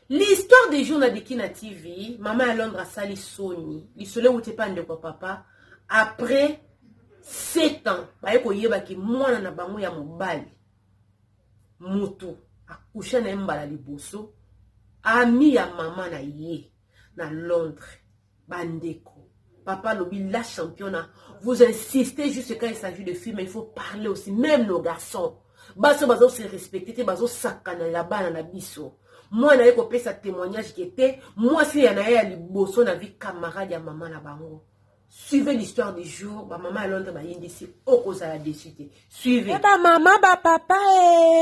L'histoire des jours de Kina TV, maman à Londres a sali Sony. L'histoire où tu pas de papa. Après 7 ans, bayeko yeba ki mwana na bango ya mobali. Mutu akusha na mbala liboso. Ami ya maman na ye na Londres. Bandeko. Papa lobi la championne. Vous insistez juste quand il s'agit de filles, mais il faut parler aussi. Même nos garçons. Baso se respecter, baso sakana la bana na biso. Moi, na ko pesa témoignage qui était, moi, si y en a eu liboso na vie camarade ya maman na bango. Suivez l'histoire du jour, ba maman à Londres ba yindi si okoza la décité. Suivez. Ba maman ba papa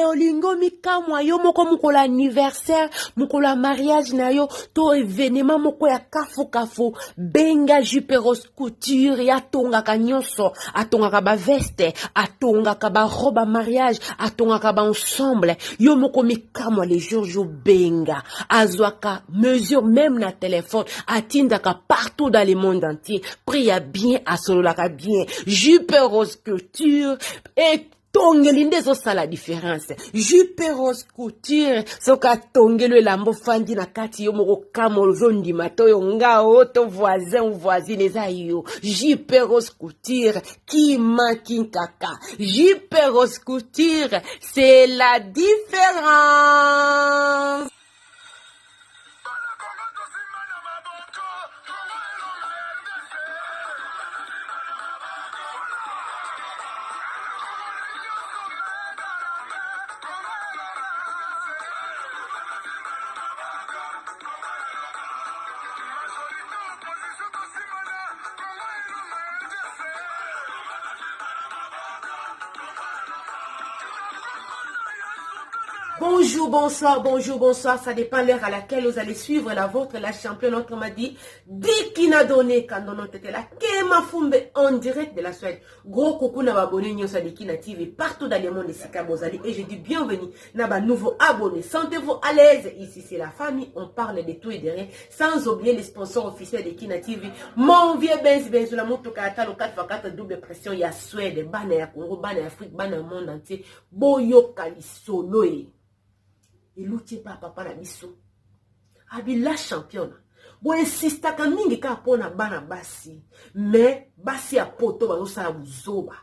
olingo mikamwa yo moko mukola anniversaire, mukola mariage na yo, to événement moko ya kafu benga Juperos couture ya tonga ka nyonso, atonga ka ba veste, atonga ka ba robe mariage, atonga ka ba ensemble, yo moko mikamwa les jours benga, azwaka mesure même na téléphone, atinda ka partout dans le monde entier. Priya bien, asololaka bien, jupe rose couture, et tongelinde so ça la différence. Jupe rose couture, soka tongelo lambo fandi na kati yo moko kamo zondi matoyo nga oto voisin ou voisine eza yo. Jupe rose couture, qui manque kaka. Jupe rose couture, c'est la différence. Bonjour, bonsoir, ça dépend l'heure à laquelle vous allez suivre la vôtre, la championne, notre m'a dit, dit qui n'a donné quand on était là, Kema Fumbe en direct de la Suède. Gros coucou n'a abonné Nyosa de Kina TV partout dans le monde de Sika Bozali et je dis bienvenue n'a ba nouveau abonné. Sentez-vous à l'aise, ici c'est la famille, on parle de tout et de rien, sans oublier les sponsors officiels de Kina TV. Mon vieux Benz, la moto kata, le 4x4 double pression, il y a Suède, Bana ya Congo, Bana ya Afrique, Bana monde entier, Boyo Kalisoloe. Il lutte pas papa na biso. Abi la championne. Bo insista ka mingi ka pona bana basi. Mais basi ya poto bazo sala buzoba.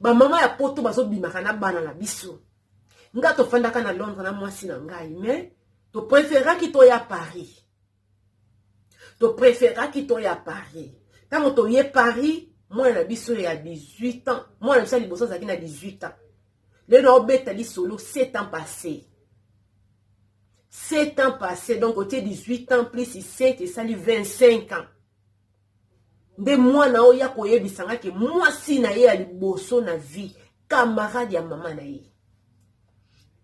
Ba mama ya poto bazo bimaka na bana na biso. Nga to fanda ka na Londres na mwasi na ngai, mais to préféra ki to ya Paris. To préféra ki to ya Paris. Tango to ye Paris, moi na biso ya 18 ans. Moi na biso liboso zaki na 18 ans. Le no beta li solo 7 ans passés. 7 ans passés, donc côté 18 ans plus 7 et ça lui 25 ans. De moi na oya koye bisanga ke moi si na ye ali bosso na vie, camarade ya maman na ye.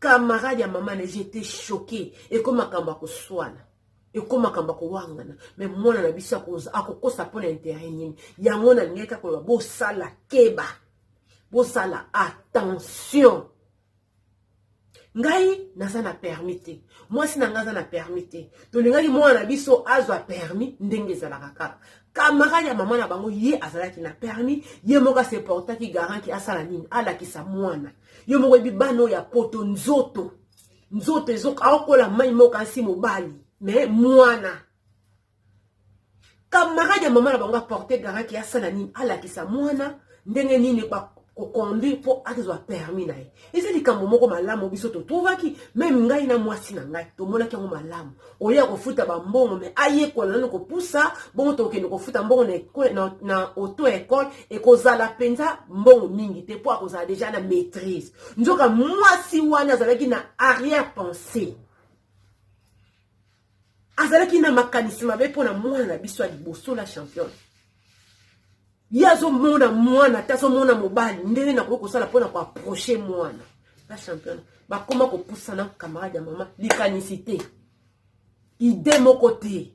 Camarade ya maman na j'étais choqué et comme akamba ko swana. Et comme akamba ko wangana, mais moi na biso akokosa pona intérêt nini. Ya mona ngeka ko bo sala keba. Bo sala attention. Ngai naza na permité. Moi si nangaza na permité. To lingaki moi na biso azwa permis ndenge za kaka. Camarade ya maman na bango ye azalaki na permis, ye moka se porta ki garant ki asala nini ala ki sa mwana. Ye moko bibano ya poto nzoto. Nzoto ezoka akola mai moka si mobali, mais mwana. Camarade ya maman na bango porter garant ki asala nini ala ki sa mwana, ndenge nini ba au conduire pour avoir permis na ye. Et c'est dit quand moko malamu biso to trouvaki même ngai na mwasi na ngai to mona kango malamu. Oya ko futa ba mbongo mais aye ko na ko poussa bon to ke ko futa mbongo na auto école et ko zala penza mbongo mingi te pour ko za déjà na maîtrise. Nzoka mwasi wana zalaki na arrière pensée. Azalaki na makanisme be pona mwana biso ali bosso la championne. Yazo mona mwana tazo mona mobali ndenge na ko sala pona ko approcher mwana la championne ba koma ko poussa na camarade ya maman likanicité idée mon côté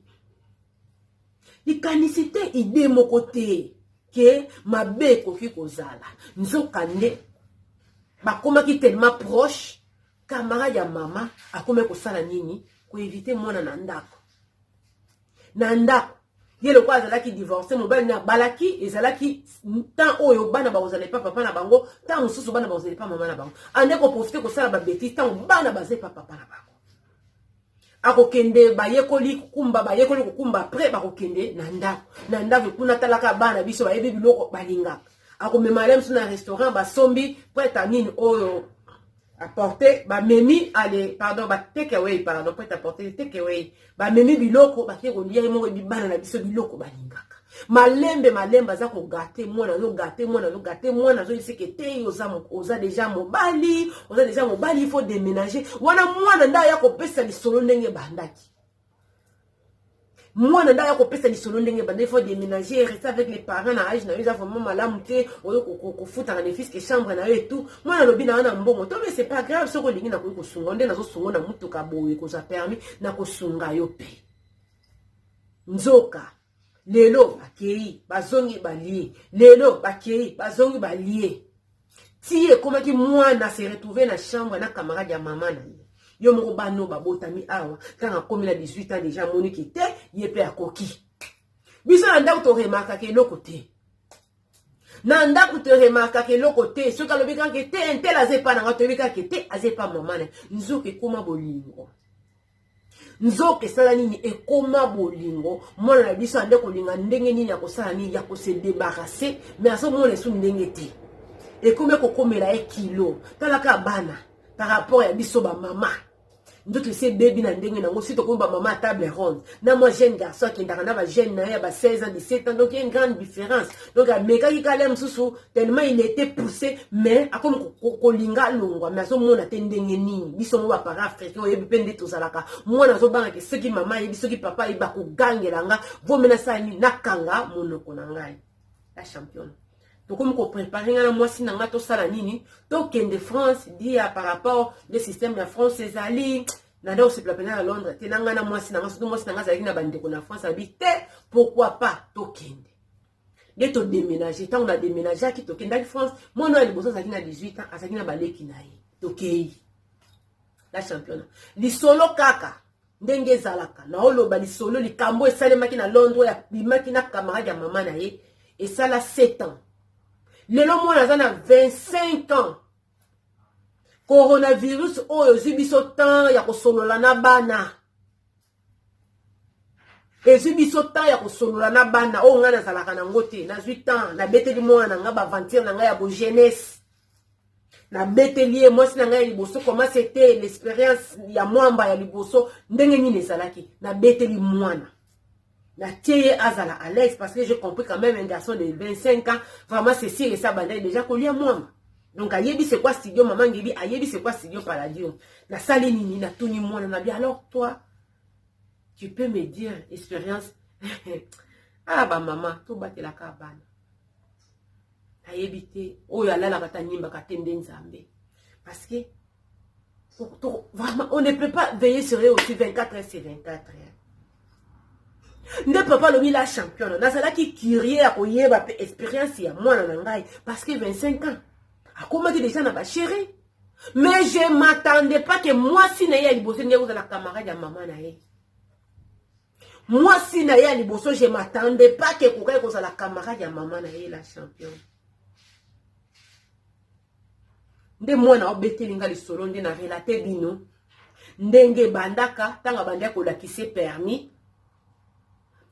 likanicité idée mon côté que mabe ko ki ko zala nzoka nde ba koma ki tellement proche camarade ya maman akoma ko sala nini ko éviter mwana na ndako Yé le quoi qui divorcé mon bel balaki et zalaki tant oyo bana ba ozale pas papa na bango tant mususu bana ba ozale pas maman na bango ande ko profiter ko sala ba bêtise tant bana ba ze pas papa na bango akokende bayekoli kukumba après bakokende na ndako kuna talaka bana biso bayebi biloko balingaka akomema lem sur un restaurant basombi prête à nini oyo apporter memi allez pardon take away pardon prête à porter take away memi biloko bakie kolia mo bibana na biso biloko balingaka malemba za ko gâter mwana zo gâter mwana zo isekete oza déjà mobali il faut déménager wana mwana nda ya kopesa lisolo ndenge bandaki mwana nda ya kopesa lisolo ndenge bandaki il faut déménager rester avec les parents na âge na yo za vraiment malamu te oyo ko futa na fils que chambre na yo et tout mwana lobi na wana mbongo to mais c'est pas grave soko lingi na ko sunga nde na zo sunga na mutuka boye ko za permis na ko sunga yo pe nzoka lelo bakei bazongi balie lelo bakei bazongi balie tie komaki mwana se retrouver na chambre na camarade ya maman na yo moko bano babotami awa kanga komi na 18 ans déjà moniki te yepe akoki biso na ndako to remarka ke lokote na ndako to remarka ke lokote soka lobika ke te entel azepa na ngato bika ke te azepa maman na nzoke koma bolingo nzoke sala nini ekoma bolingo mwana na biso ande kolinga ndenge nini ya kosala nini ya kose débarrasser mais aso mona su ndenge te ekome kokomela kilo talaka bana par rapport ya biso ba mama ndoto se baby na ndenge nango sito ko ba mama table ronde na moi jeune garçon qui ndaka na ba jeune na ya ba 16 ans 17 ans donc il y a une grande différence donc meka ki kalem susu tellement il était poussé mais akom kolinga longwa mais aso mona te ndenge nini biso mo ba para africain oyebi pende to salaka mona zo banga ke soki mama yebi soki papa yeba ko gangela nga vo mena sa ni nakanga monoko na ngai la championne. Donc, comme on prépare à moi si n'a pas ça la nini, donc de France dit par rapport au système de France ces alliés, n'adore se plaper à Londres, tenanga na moi si n'a pas moi si n'a pas na bande qu'on a France habité, pourquoi pas token. Dès to déménager, tant on a déménagé qui token dans France, moi non elle bosse ça qui na 18 ans, ça qui na balé qui naï, tokei. La championne. Li solo kaka. Ndenge zalaka. Na oloba li solo li kambo esalema ki na Londres ya bimaki na camarade ya maman na ye et ça la 7 ans. Lelo mwana za na 25 ans. Coronavirus oyo zibiso temps ya kosolola na bana. Ezibiso temps ya kosolola na bana o nga na zalaka na ngote na 8 ans na beteli mwana nga ba aventure na nga ya bo jeunesse. Na beteli moi si na nga ya liboso comment c'était l'expérience ya mwamba ya liboso ndenge nini ezalaki na beteli mwana. La tiye azala à l'aise parce que j'ai compris quand même un garçon de 25 ans vraiment c'est sûr et ça bandai déjà collé à moi. Donc ayebi c'est quoi studio maman ngibi ayebi c'est quoi studio paladio. La salle nini na tuni moi na bien alors toi tu peux me dire expérience ah bah maman to batte la cabane. Ayebi te o ya la kata nyimba katende nzambe parce que vraiment on ne peut pas veiller sur eux aussi 24 heures sur 24 heures. Ne papa lobi la championne nazala ki curie ya koyeba pe expérience ya mwana na ngai parce que 25 ans akomaki déjà na ba chérie mais je m'attendais pas que moi si na ya liboso nge uzala camarade ya maman na ye moi si na ya liboso je m'attendais pas que kokai kozala camarade ya maman na ye la championne nde mwana obeteli nga lisolo nde na relater bino ndenge bandaka tanga bandaka kolakise permis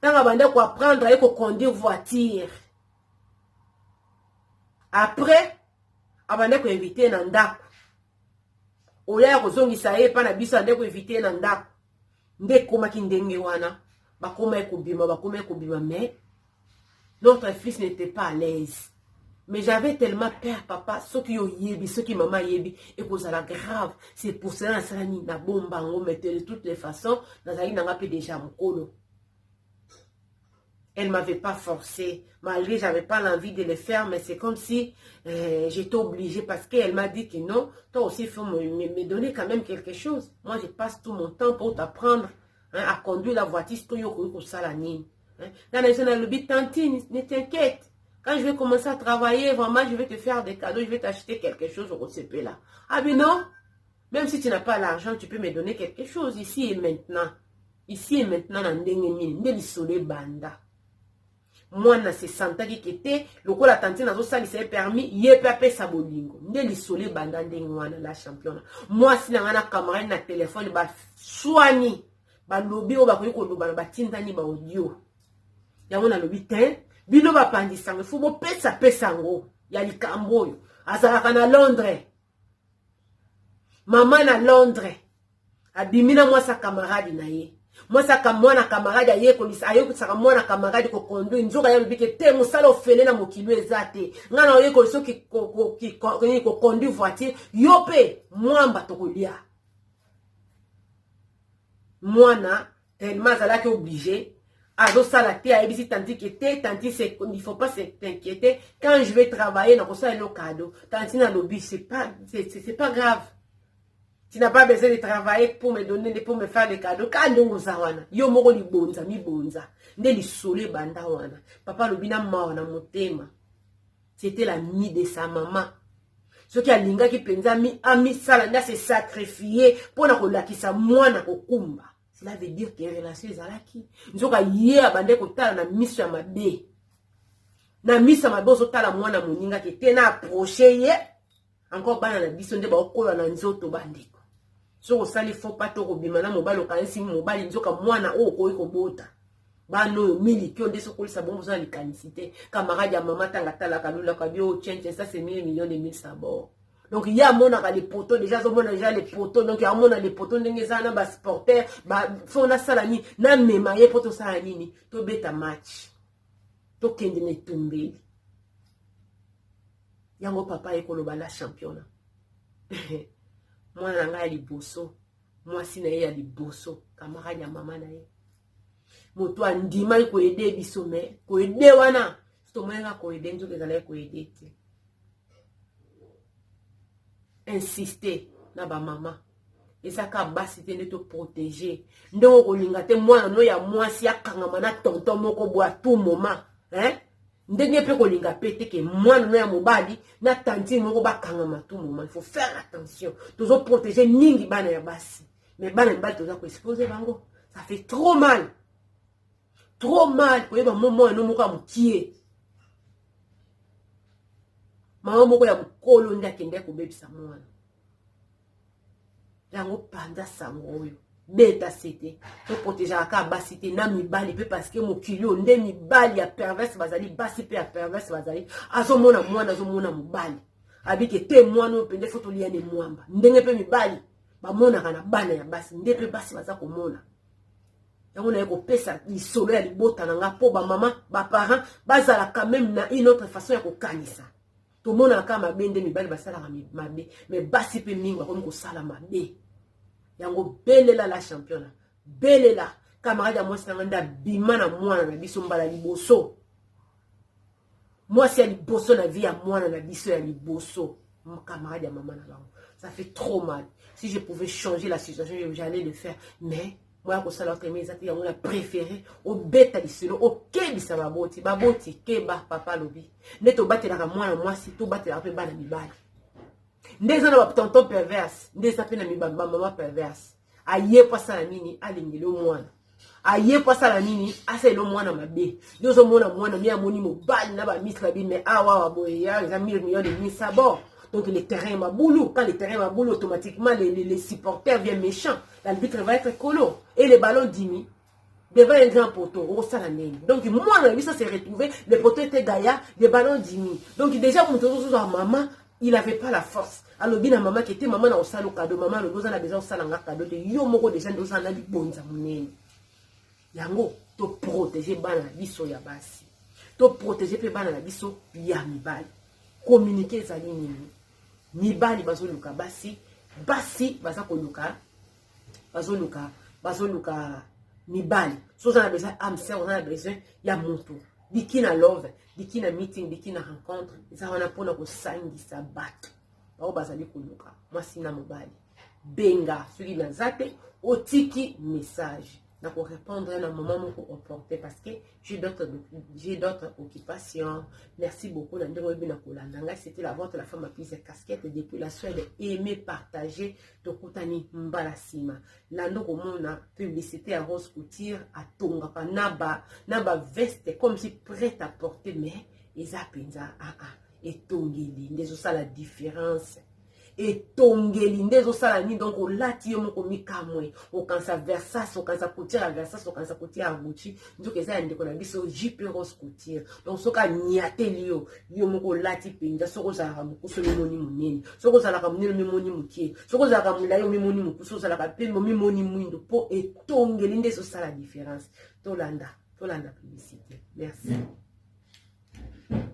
tanga bande ko apprendre à conduire voiture. Après, abande ko inviter na ndako. Oya ko zongisa ye pa na biso ande ko inviter na ndako. Nde koma ki ndenge wana, bakoma ekobima mais notre fils n'était pas à l'aise. Mais j'avais tellement peur papa, ce qui yebi, ce qui maman yebi et cause la grave. C'est pour cela ça ni na bomba on mettait de toutes les façons, na zali na ngape déjà mokolo. Elle ne m'avait pas forcé, malgré j'avais pas l'envie de le faire, mais c'est comme si j'étais obligée parce qu'elle m'a dit que non, toi aussi il faut me donner quand même quelque chose. Moi je passe tout mon temps pour t'apprendre à conduire la voiture, tantine, ne t'inquiète. Quand je vais commencer à travailler, vraiment je vais te faire des cadeaux, je vais t'acheter quelque chose au CP là. Ah mais non, même si tu n'as pas l'argent, tu peux me donner quelque chose ici et maintenant. Ici et maintenant, dans le banda. Moi, na se santa qui était, le coup la tantine a ça lui permis, yé pépé sa bolingo. Ne li solé banda ndengwana la championne. Moi, si n'a camarade na téléphone, bah soigné. balobi o bakoki koloba na batindani ba audio yango na lobi te bino bapandisa ngo fu bopesa pesa ngo ya likambo oyo azalaka na Londres mama na Londres abimina mwasa camarade na ye mwasa mwana camarade ayekolisaka mwana camarade ko conduire nzoka ya lobike te mosala ofele na mokili eza te ngana oyekoliso ko conduire voiture yo pe mwamba tokolia mwana tellement azalaki obligé azosala te ayebisi tanti ke te tanti il faut pas s'inquiéter quand je vais travailler na kosala le cadeau tanti na lobby c'est pas grave. Tu n'as pas besoin de travailler pour me donner, pour me faire des cadeaux. Quand on zawana, yo moko li bonza, mi bonza. Nde li sole banda wana. Papa lobina mawana motema. C'était la nuit de sa maman. Ce qui a linga qui penza ami sala nda se sacrifier pour na kolakisa mwana kokumba. Cela veut dire que relation ezalaki. Nzoka ye abande kotala na miso ya mabe. Na miso ya mabe ozotala mwana moninga ke te na approcher ye. Encore bana na biso nde ba okola na nzoto bandeko. So osali faut pas to kobima na mobali okanisi mobali nzoka mwana o koyi kobota. Bano miliki onde so kolisa bombo so na likanisite. Camarade ya mama tanga tala kalula kabio change ça c'est millions de mille sabords. Donc il y a mon les poteaux déjà les poteaux donc il y a mon les poteaux ndenge za na ba sporteur ba fona sala ni na mema ye poto sala nini to beta match. To kende ne tumbeli. Yango papa ekoloba la championnat. Moi nanga ya liboso, moi si na ye ya liboso, camarade ya mama na ye. Moto andima ko aider biso me, ko aider wana, to mwenga ko aider nzo kezala ko aider te. Insister na ba mama. Ezaka basi te ne to protéger. Ndongo kolinga te mwana no ya mwasi akangama na tonton moko bo à tout moment, hein? Ndenge pe kolinga pete ke mwana no ya mobali na tanti moko bakangama tout moment. Il faut faire attention. Toujours protéger ningi bana ya basi. Mais bana mbali toza ko exposer bango. Ça fait trop mal. Trop mal. Koyeba momo no moko amukie. Mama moko ya mukolo nda kende ko bebisa mwana. Yango panda sango oyo. Beta c'était to protéger aka basi te na mibali pe parce que mokili onde mibali ya perverse bazali basi pe ya perverse bazali azomona mwana azomona mobali abike te mwana opende foto liane mwamba ndenge pe mibali bamona kana bana ya basi nde pe basi baza komona yango na yeko pesa lisolo ya libota na nga po ba mama ba parents bazala quand même na une autre façon ya kokanisa to mona kama bende mibali basala mabe mais basi pe mingi ko sala mabe. Yango belela la championnat. Belela. Camarade ya mwasi nanga bima na mwana na biso mbala liboso. Mwasi ya liboso na vie ya mwana na biso ya liboso. Camarade ya mama na bango. Ça fait trop mal. Si je pouvais changer la situation, j'allais le faire. Mais, moi, ko sala oteme ezati yango na préféré au beta liselo au kebisa baboti. Baboti keba papa lobi. Neto batelaka mwana mwasi to batelaka pe bana mibali. Ndeza na ba tonton perverse, ndeza pe na mibamba mama perverse. Aye pa sala nini alingelo mwana. Aye pa sala nini aselo mwana mabe. Ndozo mwana mi amoni mobali na ba misla bi mais awa boye ya za millions de mille sabords. Donc les terrains maboulou, quand les terrains maboulou automatiquement les supporters viennent méchants. L'arbitre va être colo et les ballons dimi devant un grand poteau au salanene. Donc moi ça s'est retrouvé, les poteaux étaient gaillards, les ballons dimi. Donc déjà mon tour sur maman il n'avait pas la force. Alors, bien, maman qui était maman dans le salon cadeau, maman, le dos a besoin de salon cadeau, de yo moko déjà dans un ali bonza munene. Yango, to protéger bana biso ya basi. To protéger pe bana biso ya mibali. Communiquer za nini. Mibali bazo luka basi, basi baza ko luka. Bazo luka mibali. So za na besoin am sœur, on a besoin ya moto. Dikina love, dikina meeting, dikina rencontre, ça on a pour nous sangi sa bat. Bao bazali kuluka, moi sina mobali. Benga, celui na zate, otiki message. Na pour répondre à un moment moko opportun parce que j'ai d'autres occupations. Merci beaucoup Nandero Bina Kolandanga, c'était la vente de la femme à plusieurs casquettes depuis la Suède, aimer partager Tokutani Mbalasima. Lando komona publicité à Rose Couture à Tonga naba veste comme si prête à porter mais eza penza et tongeli, déjà ça la différence. etongeli nde ezosala nini donc olati yo moko mikamwe okanisa Versace okanisa couture ya Versace okanisa couture ya Gucci nzoka eza ya ndeko na biso Jupe Rose Couture donc soki aniateli yo moko olati mpenza soki ozalaka mokusu omimoni monene soki ozalaka monene omimoni mokie soki ozalaka molai omimoni mokusu ozalaka pembe omimoni mwindo mpo etongeli nde ezosala différence tolanda publicité merci